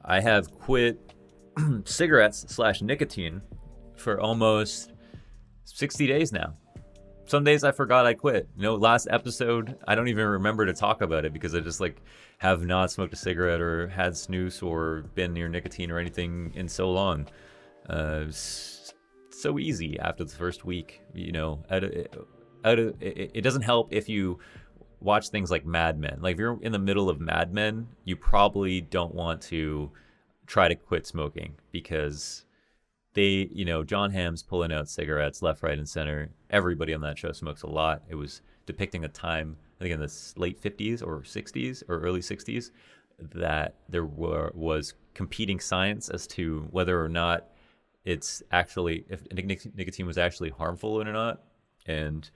I have quit cigarettes slash nicotine for almost 60 days now. Some days I forgot I quit. You know, last episode, I don't even remember to talk about it because I just like have not smoked a cigarette or had snus or been near nicotine or anything in so long. So easy after the first week, you know. It doesn't help if you watch things like Mad Men. Like if you're in the middle of Mad Men, you probably don't want to try to quit smoking because they, you know, John Hamm's pulling out cigarettes left, right, and center. Everybody on that show smokes a lot. It was depicting a time, I think in the late 50s or 60s or early 60s, that there was competing science as to whether or not it's actually, if nicotine was actually harmful or not. And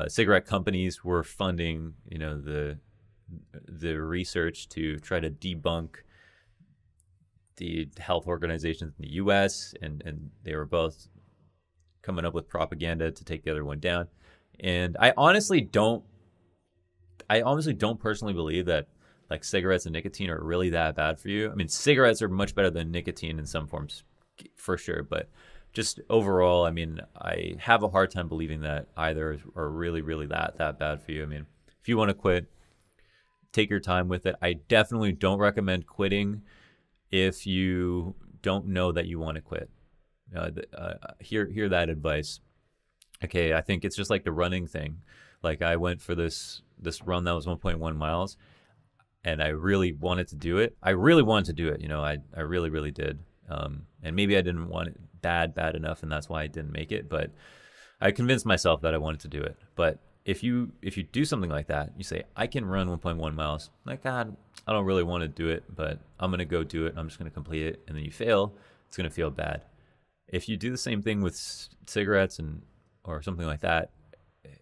cigarette companies were funding, you know, the research to try to debunk the health organizations in the US, and they were both coming up with propaganda to take the other one down. And I honestly don't personally believe that like cigarettes and nicotine are really that bad for you. I mean, cigarettes are much better than nicotine in some forms for sure, but just overall, I mean, I have a hard time believing that either are really that bad for you. I mean, if you want to quit, take your time with it. I definitely don't recommend quitting if you don't know that you want to quit. Hear that advice. Okay, I think it's just like the running thing. Like I went for this run that was 1.1 miles, and I really wanted to do it. You know, I really did. And maybe I didn't want it bad enough, and that's why I didn't make it. But I convinced myself that I wanted to do it. But if you do something like that, you say, I can run 1.1 miles. Like, God, I don't really want to do it, but I'm going to go do it. I'm just going to complete it. And then you fail, it's going to feel bad. If you do the same thing with cigarettes or something like that,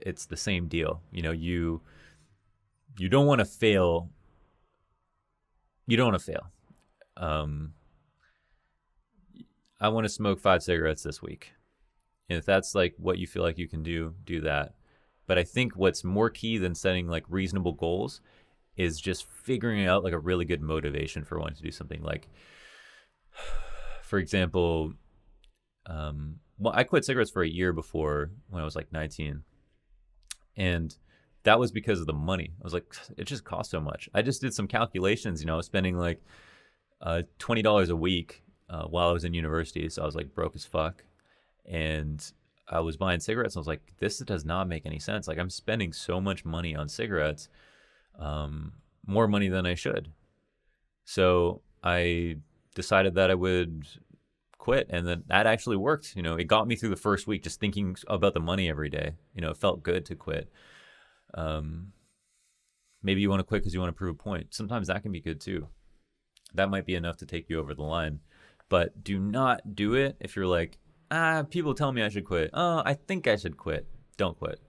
it's the same deal. You know, you don't want to fail. You don't want to fail. I want to smoke 5 cigarettes this week. And if that's like what you feel like you can do that. But I think what's more key than setting like reasonable goals is just figuring out like a really good motivation for wanting to do something. Like, for example, well, I quit cigarettes for a year before when I was like 19. And that was because of the money. I was like, it just costs so much. I just did some calculations, you know, spending like $20 a week while I was in university. So I was like broke as fuck. And I was buying cigarettes. And I was like, this does not make any sense. Like I'm spending so much money on cigarettes, more money than I should. So I decided that I would quit, and then that actually worked. You know, it got me through the first week just thinking about the money every day. You know, it felt good to quit. Maybe you want to quit because you want to prove a point. Sometimes that can be good too. That might be enough to take you over the line. But do not do it if you're like, people tell me I should quit. I think I should quit. Don't quit.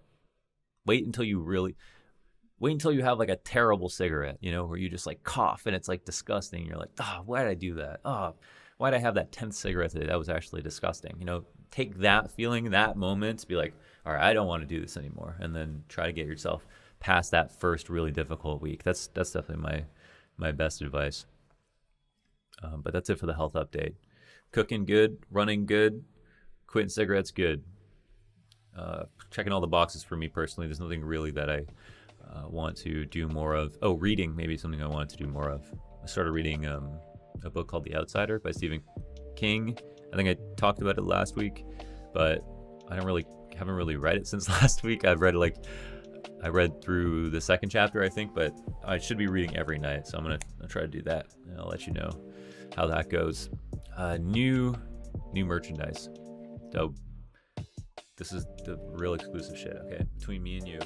Wait until you have like a terrible cigarette, you know, where you just like cough and it's like disgusting. You're like, why did I do that? Why did I have that 10th cigarette today? That was actually disgusting. You know, take that feeling, that moment to be like, all right, I don't want to do this anymore. And then try to get yourself past that first really difficult week. That's definitely my best advice. But that's it for the health update. Cooking good, running good, quitting cigarettes good. Checking all the boxes for me personally. There's nothing really that I want to do more of. Oh, reading, maybe something I wanted to do more of. I started reading a book called The Outsider by Stephen King. I think I talked about it last week, but I haven't really read it since last week. I read through the second chapter, I think, but I should be reading every night, so I'll try to do that, and I'll let you know how that goes. New merchandise. Dope. This is the real exclusive shit, okay? Between me and you.